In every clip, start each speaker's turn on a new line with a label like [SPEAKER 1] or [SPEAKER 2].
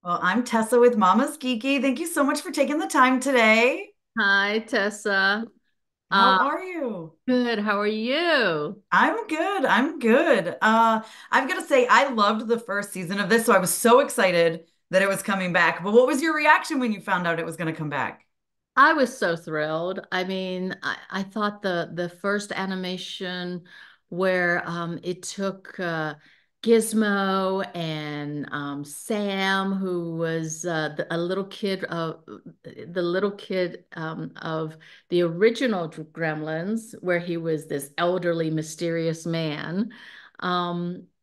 [SPEAKER 1] Well, I'm Tessa with MamasGeeky. Thank you so much for taking the time today.
[SPEAKER 2] Hi, Tessa.
[SPEAKER 1] How
[SPEAKER 2] Uh,
[SPEAKER 1] are you?
[SPEAKER 2] Good. How are you?
[SPEAKER 1] I'm good. I'm good. I've got to say, I loved the first season of this, so I was so excited that it was coming back. But what was your reaction when you found out it was going to come back?
[SPEAKER 2] I was so thrilled. I mean, I thought the first animation where it took Gizmo and Sam, who was a little kid of of the original Gremlins, where he was this elderly, mysterious man.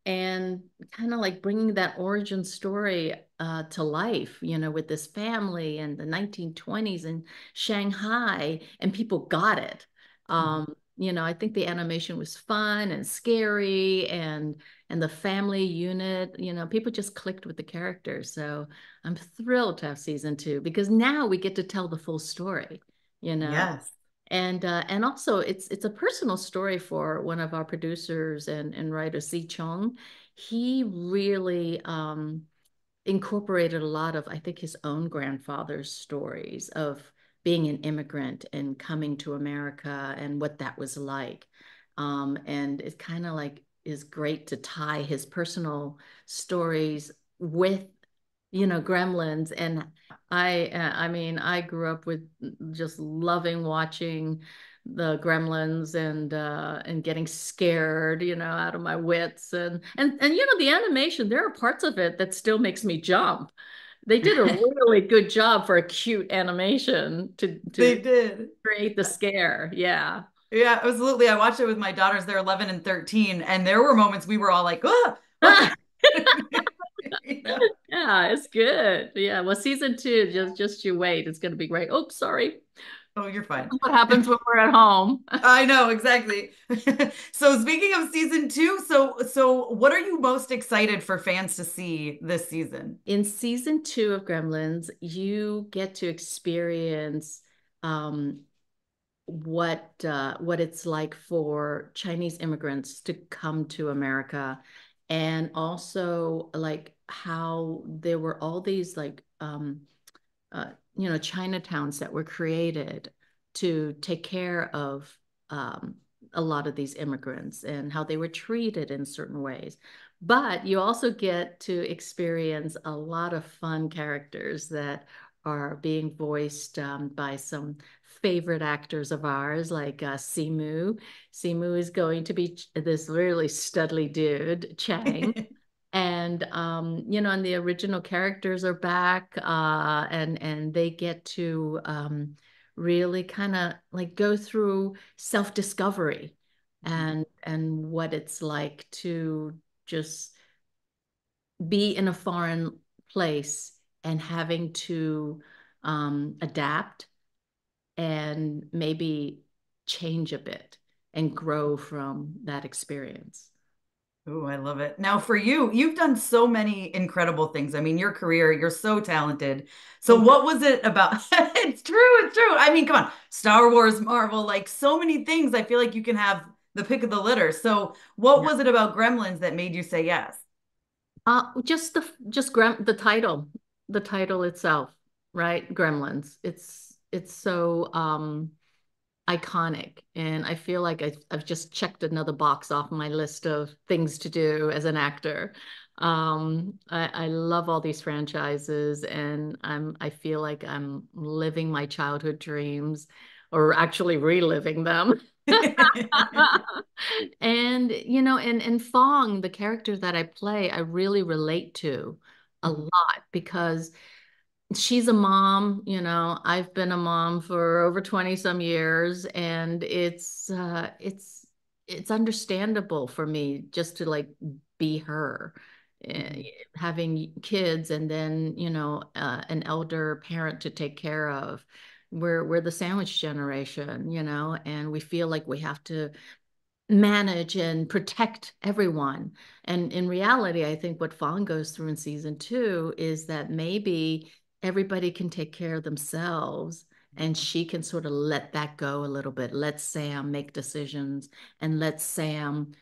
[SPEAKER 2] And kind of like bringing that origin story to life, with this family and the 1920s and Shanghai, and people got it. I think the animation was fun and scary, and the family unit, people just clicked with the characters. So I'm thrilled to have season two because now we get to tell the full story, you know.
[SPEAKER 1] Yes.
[SPEAKER 2] And also it's a personal story for one of our producers and writers, Tze Chun. He really incorporated a lot of, I think, his own grandfather's stories of being an immigrant and coming to America and what that was like. And it kind of like is great to tie his personal stories with, Gremlins. And I mean, I grew up with just loving watching the Gremlins and getting scared, out of my wits. And the animation, there are parts of it that still makes me jump. They did a really good job for a cute animation to
[SPEAKER 1] They did.
[SPEAKER 2] create the scare. Yeah.
[SPEAKER 1] Yeah, absolutely. I watched it with my daughters. They're 11 and 13, and there were moments we were all like, "Ah, what?" You know?
[SPEAKER 2] Yeah, it's good. Yeah. Well, season two, just you wait. It's gonna be great. Oops, sorry.
[SPEAKER 1] Oh, you're fine.
[SPEAKER 2] What happens when we're at home?
[SPEAKER 1] I know exactly. So speaking of season two, so what are you most excited for fans to see this season?
[SPEAKER 2] In season two of Gremlins, you get to experience um, what it's like for Chinese immigrants to come to America, and also like how there were all these like Chinatowns that were created to take care of um, a lot of these immigrants and how they were treated in certain ways. But you also get to experience a lot of fun characters that are being voiced by some favorite actors of ours, like Simu. Simu is going to be this really studly dude, Chang. And the original characters are back, and they get to really kind of like go through self-discovery and what it's like to just be in a foreign place and having to adapt and maybe change a bit and grow from that experience.
[SPEAKER 1] Oh, I love it. Now, for you, you've done so many incredible things. I mean, your career, you're so talented. So,
[SPEAKER 2] Oh,
[SPEAKER 1] what was it about? It's true. It's true. I mean, come on, Star Wars, Marvel, like so many things. I feel like you can have the pick of the litter. So, what
[SPEAKER 2] yeah.
[SPEAKER 1] was it about Gremlins that made you say yes?
[SPEAKER 2] The title, the title itself, right? Gremlins. It's so iconic, and I feel like I've just checked another box off my list of things to do as an actor. I love all these franchises, and I feel like I'm living my childhood dreams, or actually reliving them. And Fong, the character that I play, I really relate to a lot because she's a mom, I've been a mom for over 20 some years, and it's understandable for me just to like be her.
[SPEAKER 1] Mhm.
[SPEAKER 2] Having kids and then, an elder parent to take care of. We're the sandwich generation, and we feel like we have to manage and protect everyone. And in reality, I think what Fawn goes through in season two is that maybe everybody can take care of themselves, and she can sort of let that go a little bit. Let Sam make decisions and let Sam,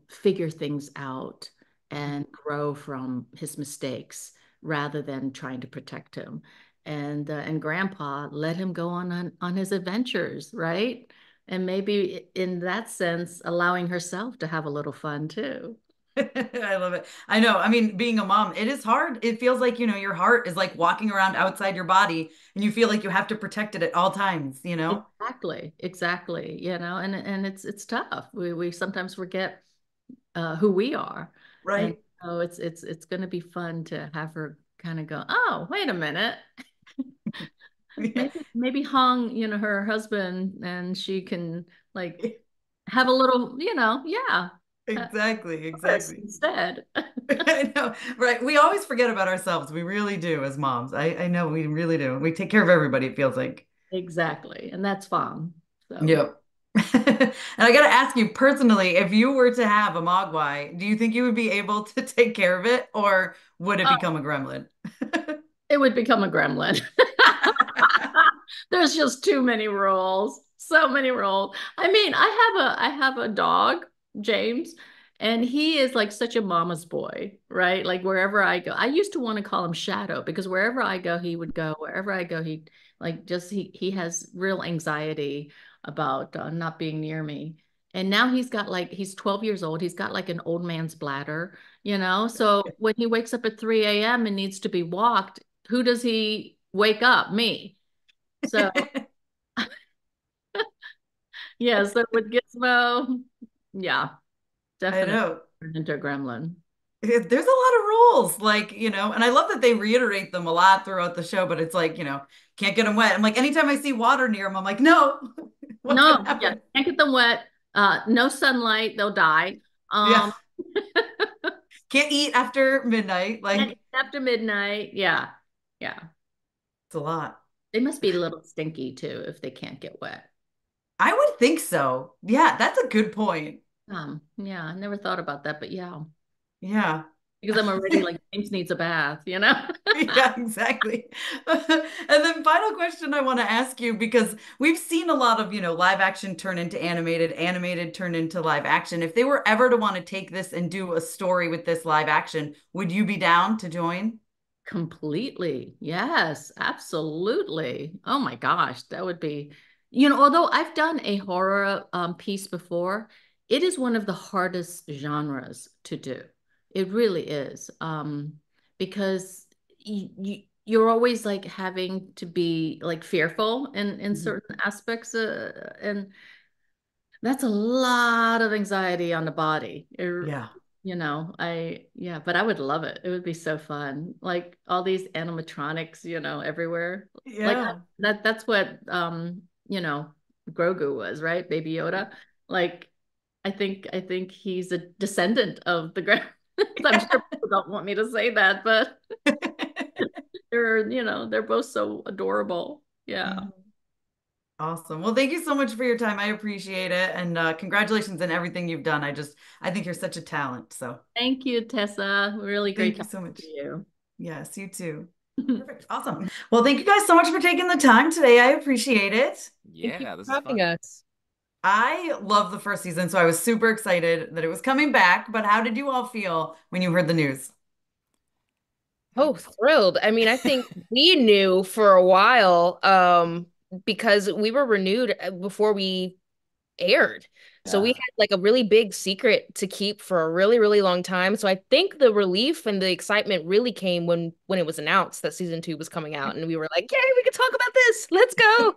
[SPEAKER 2] figure things out. and grow from his mistakes rather than trying to protect him. And Grandpa let him go on his adventures, right? And maybe in that sense, allowing herself to have a little fun too.
[SPEAKER 1] I love it. I know. I mean, being a mom, it is hard. It feels like, your heart is like walking around outside your body and you feel like you have to protect it at all times, you know?
[SPEAKER 2] Exactly, exactly. And it's tough. We sometimes forget who we are, and
[SPEAKER 1] Right.
[SPEAKER 2] so it's going to be fun to have her kind of go, oh, wait a minute,
[SPEAKER 1] Yeah.
[SPEAKER 2] maybe Hong, her husband, and she can like have a little, yeah,
[SPEAKER 1] Exactly.
[SPEAKER 2] this
[SPEAKER 1] Exactly.
[SPEAKER 2] instead.
[SPEAKER 1] I know. Right. We always forget about ourselves. We really do as moms. I know we really do. We take care of everybody, it feels like.
[SPEAKER 2] Exactly, and that's fun. So,
[SPEAKER 1] Yep. And I got to ask you personally, if you were to have a Mogwai, do you think you would be able to take care of it or would it become a gremlin?
[SPEAKER 2] it would become a gremlin. There's just too many rules. So many rules. I mean, I have a dog, James, and he is like such a mama's boy, right? Like wherever I go. I used to want to call him Shadow because wherever I go, he would go. Wherever I go, he like just he has real anxiety about not being near me. And now he's 12 years old. He's got like an old man's bladder, So when he wakes up at 3 a.m. and needs to be walked, who does he wake up? Me. So yeah, so with Gizmo, yeah,
[SPEAKER 1] I
[SPEAKER 2] definitely
[SPEAKER 1] know.
[SPEAKER 2] turned into a gremlin.
[SPEAKER 1] There's a lot of rules, like, and I love that they reiterate them a lot throughout the show, but it's like, can't get them wet. I'm like, anytime I see water near them, I'm like, no, what's gonna
[SPEAKER 2] No, yeah,
[SPEAKER 1] happen?
[SPEAKER 2] can't get them wet. No sunlight, they'll die.
[SPEAKER 1] Yeah.
[SPEAKER 2] Um,
[SPEAKER 1] Can't eat after midnight.
[SPEAKER 2] and
[SPEAKER 1] Like,
[SPEAKER 2] after midnight, yeah, yeah.
[SPEAKER 1] it's a lot.
[SPEAKER 2] They must be a little stinky too if they can't get wet.
[SPEAKER 1] I would think so. Yeah, that's a good point.
[SPEAKER 2] Yeah, I never thought about that, but yeah,
[SPEAKER 1] Yeah.
[SPEAKER 2] because I'm already like James needs a bath.
[SPEAKER 1] Yeah, exactly. And then final question I want to ask you because we've seen a lot of, live action turn into animated, animated turn into live action. If they were ever to want to take this and do a story with this live action, would you be down to join?
[SPEAKER 2] Completely. Yes, absolutely. Oh my gosh, that would be, although I've done a horror piece before, it is one of the hardest genres to do. It really is. Because you're always like having to be like fearful in
[SPEAKER 1] Mhm.
[SPEAKER 2] certain aspects, and that's a lot of anxiety on the body.
[SPEAKER 1] Yeah.
[SPEAKER 2] Yeah, but I would love it. It would be so fun. Like all these animatronics, everywhere. Like
[SPEAKER 1] Yeah.
[SPEAKER 2] that's what Grogu was, right? Baby Yoda. Like I think he's a descendant of the grand. I'm sure people don't want me to say that, but they're both so adorable. Yeah.
[SPEAKER 1] Mhm. Awesome. Well, thank you so much for your time. I appreciate it. And congratulations on everything you've done. I think you're such a talent. So
[SPEAKER 2] Thank you, Tessa. Really great
[SPEAKER 1] thank you
[SPEAKER 2] talking
[SPEAKER 1] so much.
[SPEAKER 2] to you.
[SPEAKER 1] Yes, you too. Perfect. Awesome. Well, thank you guys so much for taking the time today. I appreciate it.
[SPEAKER 3] Yeah,
[SPEAKER 4] Thank you
[SPEAKER 3] this
[SPEAKER 4] for
[SPEAKER 3] is
[SPEAKER 4] having
[SPEAKER 3] fun.
[SPEAKER 4] us.
[SPEAKER 1] I love the first season, so I was super excited that it was coming back. But how did you all feel when you heard the news?
[SPEAKER 4] Oh, thrilled. I mean, I think we knew for a while, because we were renewed before we aired. So we
[SPEAKER 3] Yeah.
[SPEAKER 4] had like a really big secret to keep for a really, really long time. So I think the relief and the excitement really came when it was announced that season two was coming out, and we were like, "Yay, we can talk about this. Let's go."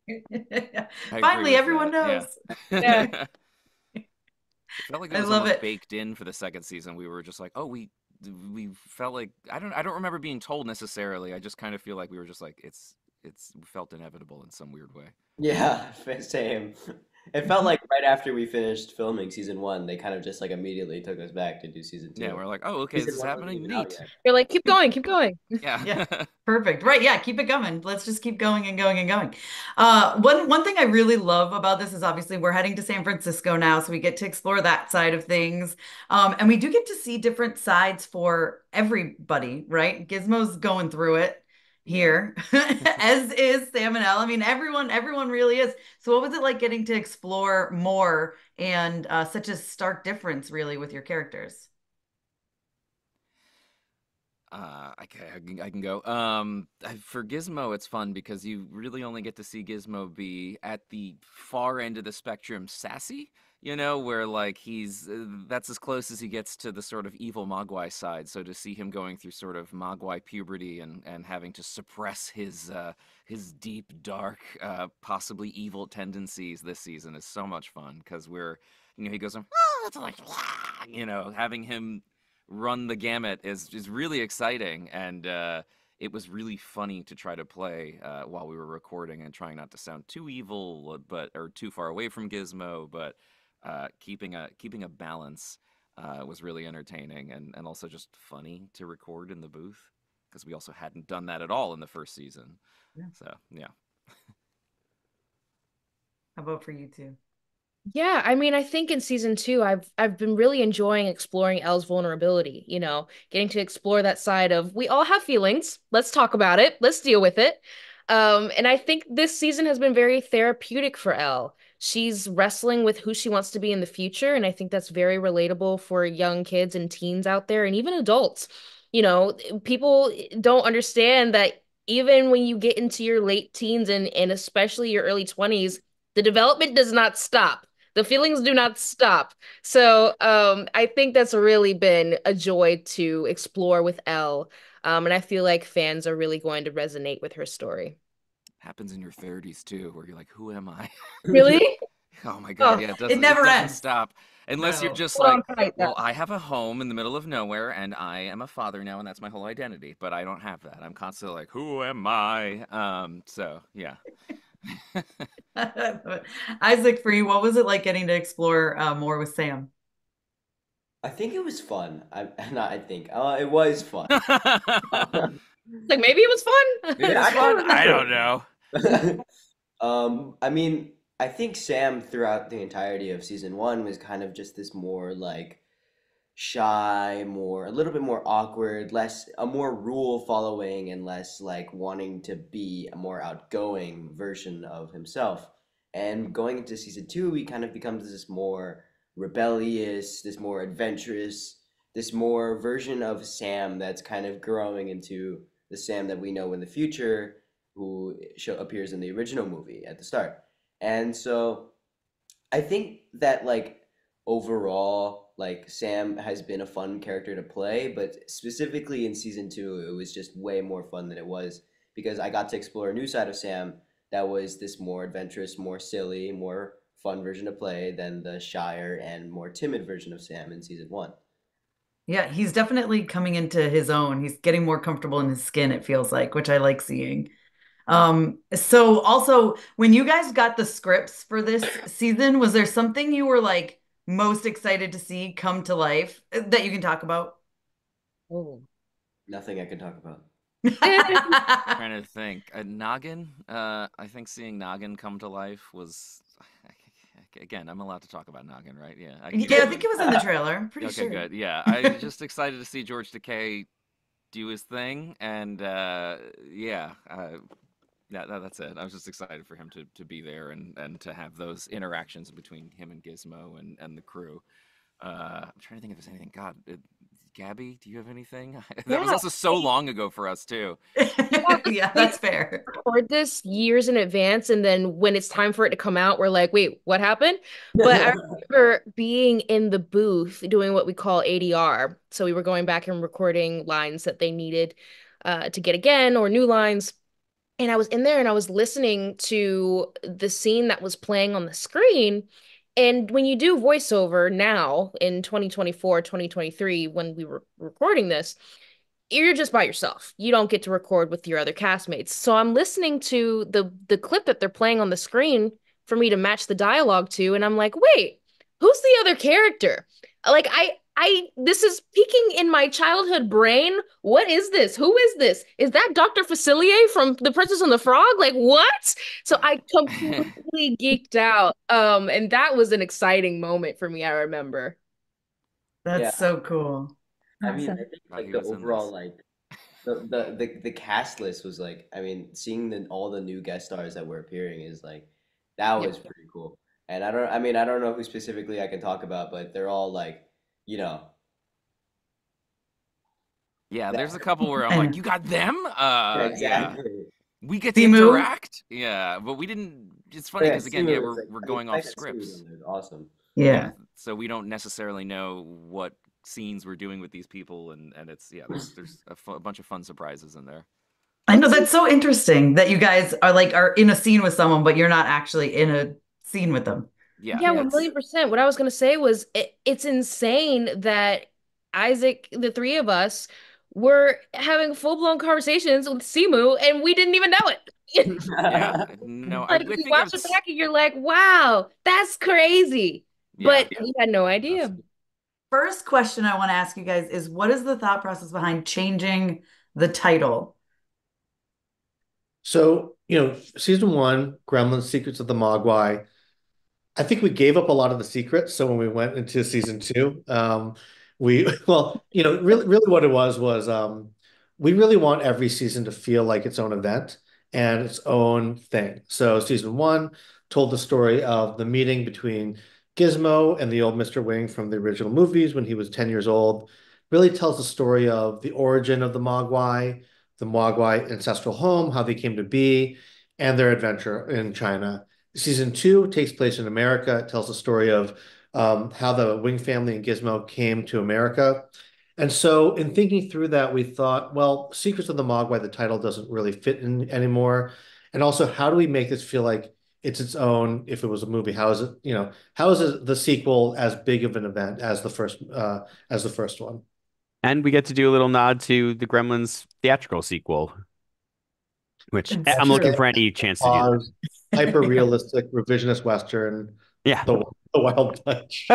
[SPEAKER 3] I agree
[SPEAKER 1] Finally,
[SPEAKER 3] with
[SPEAKER 1] everyone
[SPEAKER 3] that. Yeah.
[SPEAKER 1] knows.
[SPEAKER 4] Yeah.
[SPEAKER 3] It felt like it
[SPEAKER 1] I
[SPEAKER 3] was
[SPEAKER 1] love
[SPEAKER 3] almost
[SPEAKER 1] it.
[SPEAKER 3] baked in for the second season. We were just like, oh, we felt like I don't remember being told necessarily. I just kind of feel like we were just like it's felt inevitable in some weird way.
[SPEAKER 5] Yeah, same. It felt like right after we finished filming season one, they kind of just like immediately took us back to do season
[SPEAKER 3] Yeah,
[SPEAKER 5] two.
[SPEAKER 3] we're like, oh, okay, this
[SPEAKER 5] Season
[SPEAKER 3] is
[SPEAKER 5] one wasn't
[SPEAKER 3] happening.
[SPEAKER 5] even out
[SPEAKER 3] Neat.
[SPEAKER 5] yet.
[SPEAKER 4] You're like, keep going, keep going.
[SPEAKER 3] Yeah.
[SPEAKER 1] Yeah, perfect. Right. Yeah, keep it going. Let's just keep going and going and going. One thing I really love about this is obviously we're heading to San Francisco now, so we get to explore that side of things. And we do get to see different sides for everybody, right? Gizmo's going through it
[SPEAKER 5] Yeah.
[SPEAKER 1] here, as is Sam and Elle. I mean, everyone really is. So what was it like getting to explore more and such a stark difference really with your characters?
[SPEAKER 3] I can go. For Gizmo, it's fun because you really only get to see Gizmo be at the far end of the spectrum, sassy. You know, where like that's as close as he gets to the sort of evil Mogwai side. So to see him going through sort of Mogwai puberty and having to suppress his deep, dark, possibly evil tendencies this season is so much fun because he goes from to like, having him run the gamut is really exciting, and it was really funny to try to play while we were recording and trying not to sound too evil, or too far away from Gizmo, but keeping a balance was really entertaining and also just funny to record in the booth because we also hadn't done that at all in the first season.
[SPEAKER 1] Yeah.
[SPEAKER 3] So yeah.
[SPEAKER 1] How about for you two?
[SPEAKER 4] Yeah, I mean, I think in season two, I've been really enjoying exploring Elle's vulnerability, getting to explore that side of we all have feelings. Let's talk about it. Let's deal with it. And I think this season has been very therapeutic for Elle. She's wrestling with who she wants to be in the future, and I think that's very relatable for young kids and teens out there, and even adults. People don't understand that even when you get into your late teens and especially your early 20s, the development does not stop. The feelings do not stop. So I think that's really been a joy to explore with Elle. And I feel like fans are really going to resonate with her story.
[SPEAKER 3] Happens in your 30s too, where you're like, who am I?
[SPEAKER 4] Really?
[SPEAKER 3] Oh my God,
[SPEAKER 4] Oh,
[SPEAKER 3] yeah,
[SPEAKER 1] It
[SPEAKER 3] it
[SPEAKER 1] never
[SPEAKER 3] doesn't
[SPEAKER 1] ends.
[SPEAKER 3] stop. Unless you're
[SPEAKER 1] No.
[SPEAKER 3] just
[SPEAKER 4] hold
[SPEAKER 3] like,
[SPEAKER 4] on tight.
[SPEAKER 3] well, I have a home in the middle of nowhere and I am a father now and that's my whole identity, but I don't have that. I'm constantly like, who am I? So yeah.
[SPEAKER 1] Isaac, for you, what was it like getting to explore more with Sam?
[SPEAKER 5] I think it was fun. Not I think. It was fun.
[SPEAKER 4] Like maybe it was fun.
[SPEAKER 3] It was
[SPEAKER 5] I can't
[SPEAKER 3] fun. I don't
[SPEAKER 5] remember.
[SPEAKER 3] know.
[SPEAKER 5] I mean, I think Sam throughout the entirety of season one was kind of just this more like shy, a little bit more awkward, a more rule following and less like wanting to be a more outgoing version of himself. And going into season two, he kind of becomes this more rebellious, this more adventurous, this more version of Sam that's kind of growing into the Sam that we know in the future, who appears in the original movie at the start. And so I think that like overall, like Sam has been a fun character to play, but specifically in season two, it was just way more fun than it was because I got to explore a new side of Sam that was this more adventurous, more silly, more fun version to play than the shyer and more timid version of Sam in season one.
[SPEAKER 1] Yeah, he's definitely coming into his own. He's getting more comfortable in his skin, it feels like, which I like seeing. So also when you guys got the scripts for this season, was there something you were like most excited to see come to life that you can talk about?
[SPEAKER 4] Oh.
[SPEAKER 5] Nothing I can talk about.
[SPEAKER 3] Trying to think. Noggin. I think seeing Noggin come to life was. Again, I'm allowed to talk about Noggin, right? Yeah, I can
[SPEAKER 1] Yeah,
[SPEAKER 3] go
[SPEAKER 1] I think
[SPEAKER 3] in.
[SPEAKER 1] it was in the trailer. I'm pretty
[SPEAKER 3] Okay,
[SPEAKER 1] sure.
[SPEAKER 3] good. Yeah, I'm just excited to see George Takei do his thing, and yeah, that's it. I was just excited for him to be there and to have those interactions between him and Gizmo and the crew. I'm trying to think if there's anything. God, Gabby, do you have anything? That was
[SPEAKER 4] Yeah.
[SPEAKER 3] also so long ago for us too.
[SPEAKER 1] Yeah, that's fair.
[SPEAKER 4] Record this years in advance, and then when it's time for it to come out, we're like, wait, what happened? But I remember being in the booth doing what we call ADR. So we were going back and recording lines that they needed to get again or new lines. And I was in there and I was listening to the scene that was playing on the screen. And when you do voiceover now in 2024, 2023, when we were recording this, you're just by yourself. You don't get to record with your other castmates. So I'm listening to the clip that they're playing on the screen for me to match the dialogue to, and I'm like, wait, who's the other character? Like I this is peeking in my childhood brain. What is this? Who is this? Is that Dr. Facilier from The Princess and the Frog? Like what? So I completely geeked out. And that was an exciting moment for me, I remember.
[SPEAKER 5] Yeah,
[SPEAKER 1] That's so cool.
[SPEAKER 5] I mean, I
[SPEAKER 2] Awesome.
[SPEAKER 5] think
[SPEAKER 3] Glad
[SPEAKER 5] like
[SPEAKER 3] he
[SPEAKER 5] the
[SPEAKER 3] was in this.
[SPEAKER 5] overall like the cast list was like, I mean, seeing all the new guest stars that were appearing is like that
[SPEAKER 1] Yep.
[SPEAKER 5] was pretty cool. And I don't know who specifically I can talk about, but they're all like, you know,
[SPEAKER 3] Yeah, there's
[SPEAKER 5] That
[SPEAKER 3] a couple where I'm
[SPEAKER 1] I
[SPEAKER 3] like,
[SPEAKER 1] know.
[SPEAKER 3] you got them?
[SPEAKER 5] yeah,
[SPEAKER 3] Yeah.
[SPEAKER 5] exactly.
[SPEAKER 3] We get to
[SPEAKER 1] Simu.
[SPEAKER 3] interact. Yeah, but we didn't. It's
[SPEAKER 5] Oh
[SPEAKER 3] funny
[SPEAKER 5] yeah,
[SPEAKER 3] because again, yeah,
[SPEAKER 5] Simu is like,
[SPEAKER 3] we're
[SPEAKER 5] I mean,
[SPEAKER 3] going
[SPEAKER 5] the
[SPEAKER 3] off
[SPEAKER 5] fact that Simu's on
[SPEAKER 3] scripts.
[SPEAKER 5] there is awesome.
[SPEAKER 3] Yeah,
[SPEAKER 1] Yeah.
[SPEAKER 3] so we don't necessarily know what scenes we're doing with these people, and it's yeah, there's a bunch of fun surprises in there.
[SPEAKER 1] I know
[SPEAKER 4] What's
[SPEAKER 1] that's so interesting that you guys are in a scene with someone, but you're not actually in a scene with them.
[SPEAKER 3] Yeah,
[SPEAKER 4] Yeah,
[SPEAKER 2] Yeah.
[SPEAKER 4] 1,000,000%. What I was gonna say was it's insane that Isaac, the three of us, were having full-blown conversations with Simu and we didn't even know it.
[SPEAKER 3] yeah. No,
[SPEAKER 4] Like
[SPEAKER 3] I
[SPEAKER 4] you
[SPEAKER 3] think
[SPEAKER 4] watch it
[SPEAKER 3] it's
[SPEAKER 4] back and you're like, wow, that's crazy.
[SPEAKER 3] yeah.
[SPEAKER 4] But we had no idea.
[SPEAKER 1] First question I want to ask you guys is what is the thought process behind changing the title?
[SPEAKER 6] So, season one, Gremlins, Secrets of the Mogwai. I think we gave up a lot of the secrets. So when we went into season two, well, really what it was we really want every season to feel like its own event and its own thing. So season one told the story of the meeting between Gizmo and the old Mr. Wing from the original movies when he was 10 years old. Really tells the story of the origin of the Mogwai ancestral home, how they came to be, and their adventure in China. Season two takes place in America. It tells the story of how the Wing family and Gizmo came to America. And so, in thinking through that, we thought, well, Secrets of the Mogwai, the title doesn't really fit in anymore. And also, how do we make this feel like it's its own? If it was a movie, how is it? How is it the sequel as big of an event as the first one?
[SPEAKER 7] And we get to do a little nod to the Gremlins theatrical sequel, which
[SPEAKER 1] It's
[SPEAKER 7] I'm looking
[SPEAKER 1] true.
[SPEAKER 7] for any chance to do that.
[SPEAKER 6] Pause, hyper realistic revisionist Western,
[SPEAKER 7] Yeah.
[SPEAKER 6] the Wild Bunch.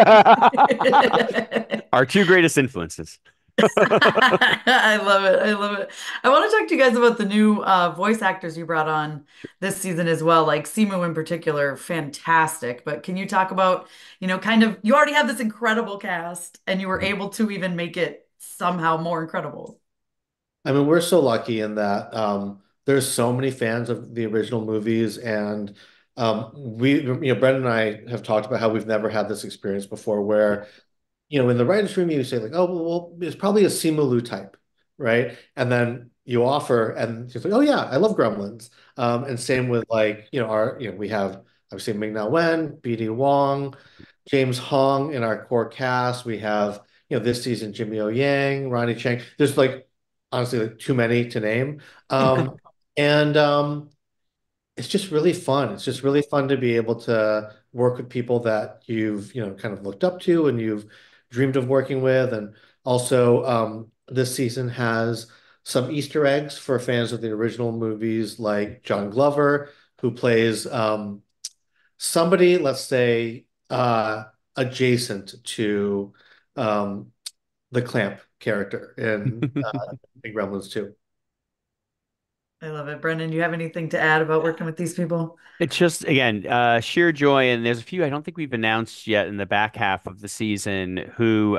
[SPEAKER 7] Our two greatest influences.
[SPEAKER 1] I love it. I love it. I want to talk to you guys about the new voice actors you brought on this season as well. Like Simu in particular, fantastic. But can you talk about, kind of, you already have this incredible cast and you were able to even make it somehow more incredible.
[SPEAKER 6] I mean, we're so lucky in that there's so many fans of the original movies, and Brendan and I have talked about how we've never had this experience before, where in the writer's room, you say like, oh, well, it's probably a Simu type, right? And then you offer, and she's like, oh yeah, I love Gremlins. And same with like, we have obviously Ming-Na Wen, BD Wong, James Hong in our core cast. We have, this season Jimmy O Yang, Ronnie Chang. There's like honestly like too many to name. And it's just really fun. It's just really fun to be able to work with people that you've, kind of looked up to and you've dreamed of working with. And also, this season has some Easter eggs for fans of the original movies, like John Glover, who plays somebody, let's say, adjacent to the Clamp character in Gremlins 2.
[SPEAKER 1] I love it. Brendan, do you have anything to add about working with these people?
[SPEAKER 7] It's just again, sheer joy, and there's a few I don't think we've announced yet in the back half of the season who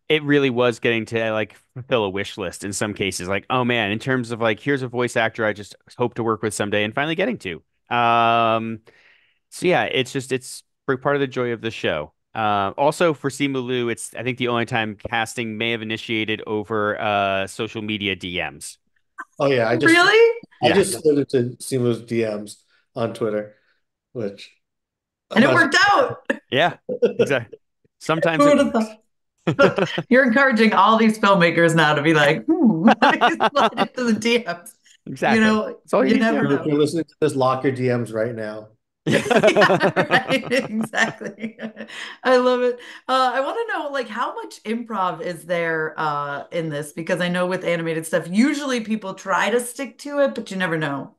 [SPEAKER 7] it really was getting to like fulfill a wish list in some cases. Like, oh man, in terms of like, here's a voice actor I just hope to work with someday and finally getting to. So yeah, it's part of the joy of the show. Also for Simu Liu, it's I think the only time casting may have initiated over social media DMs.
[SPEAKER 6] Oh yeah,
[SPEAKER 1] Really?
[SPEAKER 6] I
[SPEAKER 7] Yeah.
[SPEAKER 6] just slid into Simu's DMs on Twitter, which
[SPEAKER 1] And it worked out.
[SPEAKER 7] Yeah, exactly. Sometimes
[SPEAKER 1] Who
[SPEAKER 7] it
[SPEAKER 1] would have
[SPEAKER 7] works.
[SPEAKER 1] thought? You're encouraging all these filmmakers now to be like, let me slide into the DMs.
[SPEAKER 7] Exactly. That's all you
[SPEAKER 1] You
[SPEAKER 7] need to
[SPEAKER 1] never
[SPEAKER 7] do.
[SPEAKER 6] if you're
[SPEAKER 1] know.
[SPEAKER 6] listening to this, lock your DMs right now.
[SPEAKER 1] Yeah, right. Exactly. I love it. I want to know, like, how much improv is there in this? Because I know with animated stuff, usually people try to stick to it, but you never know.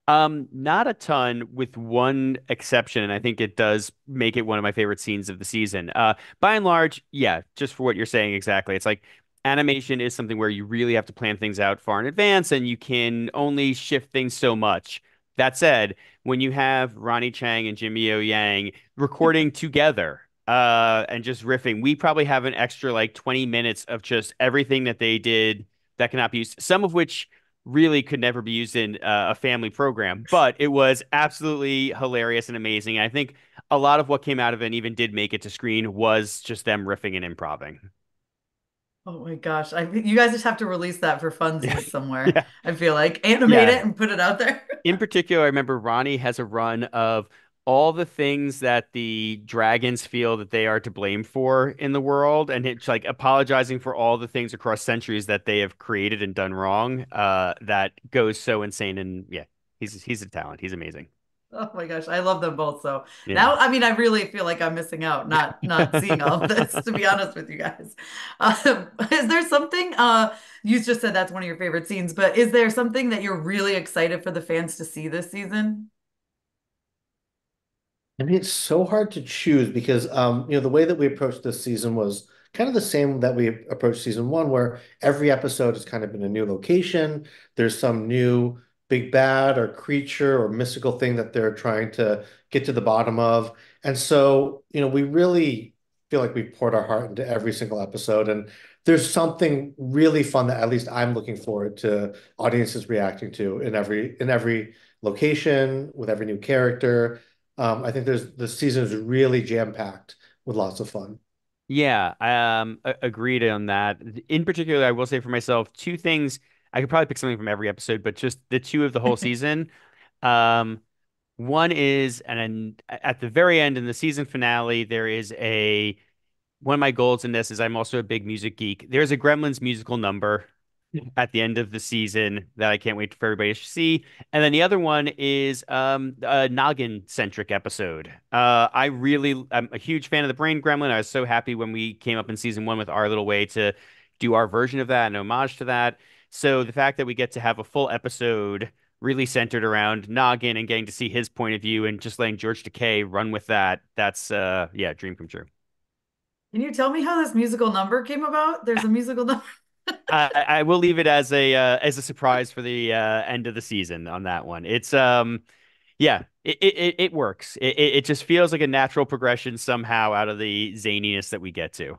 [SPEAKER 7] Not a ton, with one exception, and I think it does make it one of my favorite scenes of the season. By and large, yeah, just for what you're saying exactly. It's like animation is something where you really have to plan things out far in advance, and you can only shift things so much. That said, when you have Ronnie Chang and Jimmy O Yang recording together, and just riffing, we probably have an extra like 20 minutes of just everything that they did that cannot be used, some of which really could never be used in a family program, but it was absolutely hilarious and amazing. I think a lot of what came out of it and even did make it to screen was just them riffing and improving.
[SPEAKER 1] Oh my gosh. You guys just have to release that for funsies somewhere.
[SPEAKER 7] Yeah.
[SPEAKER 1] I feel like animate
[SPEAKER 7] Yeah.
[SPEAKER 1] it and put it out there.
[SPEAKER 7] In particular, I remember Ronnie has a run of all the things that the dragons feel that they are to blame for in the world, and it's like apologizing for all the things across centuries that they have created and done wrong. That goes so insane, and yeah, he's a talent. He's amazing.
[SPEAKER 1] Oh my gosh, I love them both. So
[SPEAKER 7] Yeah.
[SPEAKER 1] now, I mean, I really feel like I'm missing out, not seeing all of this, to be honest with you guys. Is there something you just said that's one of your favorite scenes, but is there something that you're really excited for the fans to see this season?
[SPEAKER 6] I mean, it's so hard to choose because the way that we approached this season was kind of the same that we approached season one, where every episode has kind of been a new location. There's some new big bad or creature or mystical thing that they're trying to get to the bottom of. And so, we really feel like we poured our heart into every single episode. And there's something really fun that at least I'm looking forward to audiences reacting to in every location with every new character. I think the season is really jam-packed with lots of fun.
[SPEAKER 7] Yeah, agreed on that. In particular, I will say for myself, two things. I could probably pick something from every episode, but just the two of the whole season. Um, One is, and at the very end in the season finale, there is a one of my goals in this is I'm also a big music geek. There's a Gremlins musical number at the end of the season that I can't wait for everybody to see. And then the other one is a noggin centric episode. I'm a huge fan of the Brain Gremlin. I was so happy when we came up in season one with our little way to do our version of that and homage to that. So the fact that we get to have a full episode really centered around Noggin and getting to see his point of view and just letting George Takei run with that, that's yeah, dream come true.
[SPEAKER 1] Can you tell me how this musical number came about? There's a musical number.
[SPEAKER 7] I will leave it as a surprise for the end of the season on that one. It's yeah, it works. It just feels like a natural progression somehow out of the zaniness that we get to.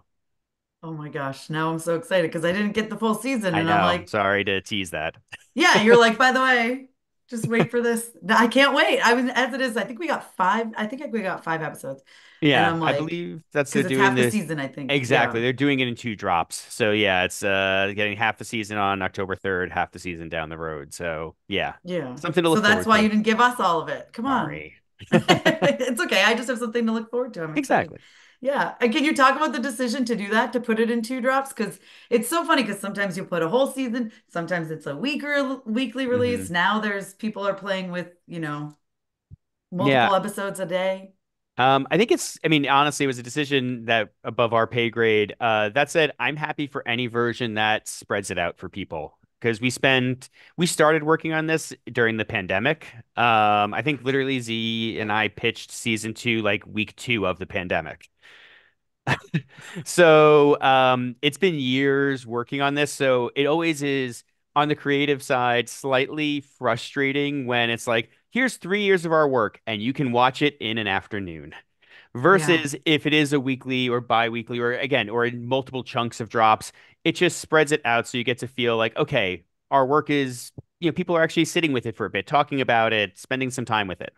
[SPEAKER 1] Oh my gosh, now I'm so excited because I didn't get the full season
[SPEAKER 7] I
[SPEAKER 1] and I'm
[SPEAKER 7] know.
[SPEAKER 1] like,
[SPEAKER 7] Sorry to tease that.
[SPEAKER 1] yeah, you're like, by the way, just wait for this. I can't wait. I mean, as it is, I think we got five. I think we got five episodes. And
[SPEAKER 7] Yeah,
[SPEAKER 1] I'm
[SPEAKER 7] I
[SPEAKER 1] like,
[SPEAKER 7] believe that's they're
[SPEAKER 1] because it's
[SPEAKER 7] doing
[SPEAKER 1] half the
[SPEAKER 7] this
[SPEAKER 1] season, I think.
[SPEAKER 7] exactly.
[SPEAKER 1] Yeah.
[SPEAKER 7] They're doing it in two drops. So yeah, it's getting half the season on October 3rd, half the season down the road. So yeah,
[SPEAKER 1] Yeah.
[SPEAKER 7] something to
[SPEAKER 1] So
[SPEAKER 7] look
[SPEAKER 1] that's
[SPEAKER 7] forward
[SPEAKER 1] why you
[SPEAKER 7] to.
[SPEAKER 1] didn't give us all of it. Come on.
[SPEAKER 7] Sorry.
[SPEAKER 1] It's okay. I just have something to look forward to. I'm excited.
[SPEAKER 7] Exactly.
[SPEAKER 1] Yeah. And can you talk about the decision to do that, to put it in two drops? Because it's so funny because sometimes you put a whole season, sometimes it's a weekly
[SPEAKER 7] Hmm.
[SPEAKER 1] release. Now there's people are playing with,
[SPEAKER 7] Yeah.
[SPEAKER 1] multiple episodes a day.
[SPEAKER 7] I think I mean, honestly, it was a decision that above our pay grade. That said, I'm happy for any version that spreads it out for people because we started working on this during the pandemic. I think literally Z and I pitched season two like week two of the pandemic. So it's been years working on this. So it always is on the creative side, slightly frustrating when it's like, here's 3 years of our work and you can watch it in an afternoon.
[SPEAKER 1] Yeah.
[SPEAKER 7] Versus if it is a weekly or bi-weekly or again, or in multiple chunks of drops, it just spreads it out so you get to feel like, okay, our work is, people are actually sitting with it for a bit, talking about it, spending some time with it.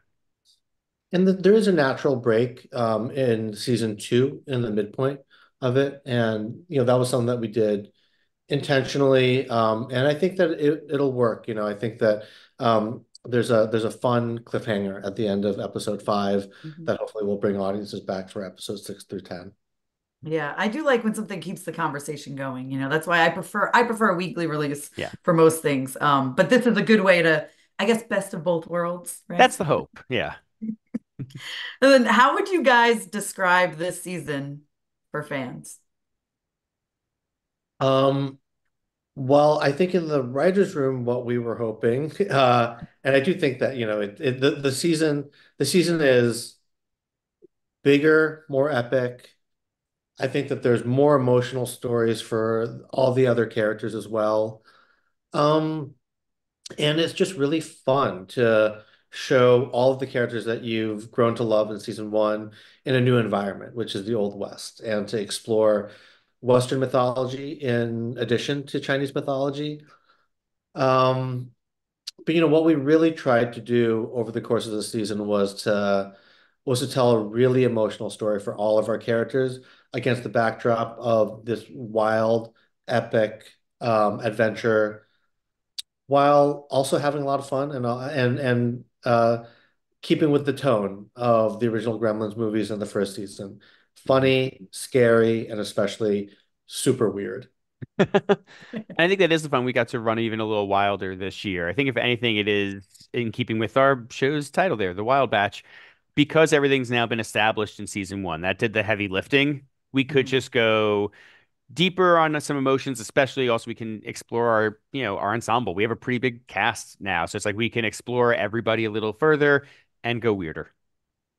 [SPEAKER 6] And there is a natural break in season two in the midpoint of it. And, that was something that we did intentionally. And I think that it'll work. I think that there's a fun cliffhanger at the end of episode five
[SPEAKER 1] Mhm.
[SPEAKER 6] that hopefully will bring audiences back for episode six through 10.
[SPEAKER 1] Yeah, I do like when something keeps the conversation going. That's why I prefer a weekly release
[SPEAKER 7] Yeah,
[SPEAKER 1] for most things. But this is a good way to, I guess, best of both worlds, right?
[SPEAKER 7] that's the hope. Yeah.
[SPEAKER 1] And then how would you guys describe this season for fans?
[SPEAKER 6] Um, well, I think in the writers' room, what we were hoping, and I do think that, the season is bigger, more epic. I think that there's more emotional stories for all the other characters as well. Um, and it's just really fun to show all of the characters that you've grown to love in season one in a new environment, which is the Old West, and to explore Western mythology in addition to Chinese mythology. Um, but what we really tried to do over the course of the season was to tell a really emotional story for all of our characters against the backdrop of this wild, epic adventure while also having a lot of fun and keeping with the tone of the original Gremlins movies in the first season.
[SPEAKER 7] Mhm.
[SPEAKER 6] Funny, scary, and especially super weird.
[SPEAKER 7] I think that is the fun. We got to run even a little wilder this year. I think if anything, it is in keeping with our show's title there, The Wild Batch, because everything's now been established in season one. That did the heavy lifting. We could
[SPEAKER 1] Mhm.
[SPEAKER 7] just go deeper on some emotions, especially also we can explore our ensemble. We have a pretty big cast now. So it's like we can explore everybody a little further and go weirder.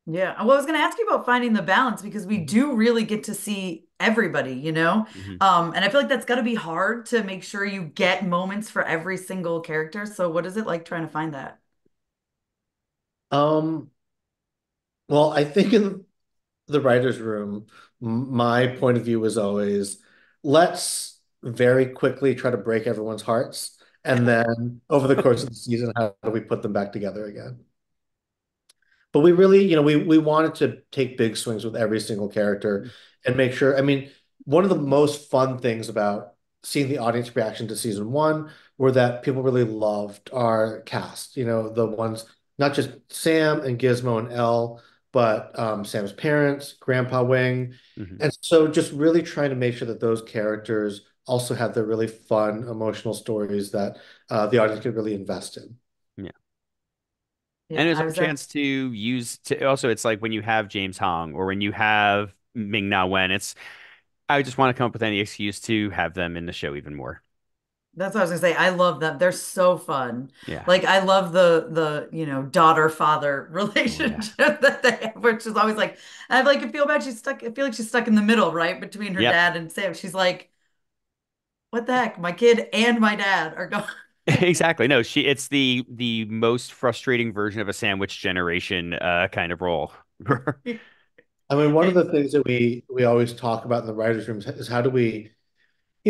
[SPEAKER 1] Yeah. Well, I was going to ask you about finding the balance because we do really get to see everybody, you know?
[SPEAKER 7] Mhm.
[SPEAKER 1] And I feel like that's got to be hard to make sure you get moments for every single character. So what is it like trying to find that?
[SPEAKER 6] Um, well, I think in the writer's room, my point of view was always let's very quickly try to break everyone's hearts. And then over the course of the season, how do we put them back together again? But we really, we wanted to take big swings with every single character and make sure. I mean, one of the most fun things about seeing the audience reaction to season one were that people really loved our cast. The ones, not just Sam and Gizmo and Elle, but Sam's parents, Grandpa Wing.
[SPEAKER 7] Mhm.
[SPEAKER 6] And so just really trying to make sure that those characters also have the really fun, emotional stories that the audience could really invest in.
[SPEAKER 7] Yeah. And
[SPEAKER 1] Yeah,
[SPEAKER 7] it was
[SPEAKER 1] I
[SPEAKER 7] our
[SPEAKER 1] was
[SPEAKER 7] chance to use to also it's like when you have James Hong or when you have Ming-Na Wen, I just want to come up with any excuse to have them in the show even more.
[SPEAKER 1] That's what I was gonna say. I love them. They're so fun.
[SPEAKER 7] Yeah.
[SPEAKER 1] Like I love the daughter-father
[SPEAKER 7] Oh yeah.
[SPEAKER 1] relationship that they have, which is always like I like I feel bad she's stuck. I feel like she's stuck in the middle, right? Between her
[SPEAKER 7] Yep.
[SPEAKER 1] dad and Sam. She's like, what the heck? My kid and my dad are gone.
[SPEAKER 7] Exactly. No, it's the most frustrating version of a sandwich generation kind of role.
[SPEAKER 6] I mean, one of the things that we always talk about in the writers' rooms is how do we,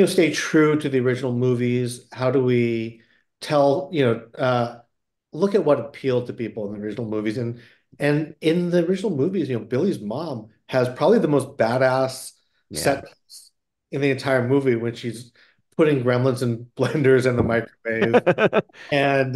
[SPEAKER 6] stay true to the original movies? How do we tell, look at what appealed to people in the original movies? And in the original movies, Billy's mom has probably the most badass
[SPEAKER 7] Yeah.
[SPEAKER 6] set piece in the entire movie when she's putting gremlins in blenders in the microwave. And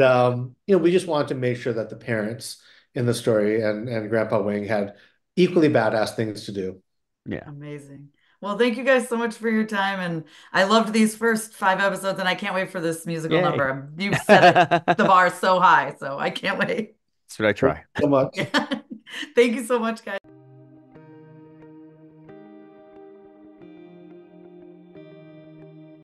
[SPEAKER 6] we just wanted to make sure that the parents in the story and Grandpa Wing had equally badass things to do.
[SPEAKER 7] Yeah.
[SPEAKER 1] Amazing. Well, thank you guys so much for your time. And I loved these first 5 episodes, and I can't wait for this musical
[SPEAKER 7] Yay.
[SPEAKER 1] number. You've set it the
[SPEAKER 7] That's
[SPEAKER 1] bar so high, so I can't wait.
[SPEAKER 7] what I
[SPEAKER 6] Thank
[SPEAKER 7] try.
[SPEAKER 6] you so much.
[SPEAKER 1] Yeah. Thank you so much, guys.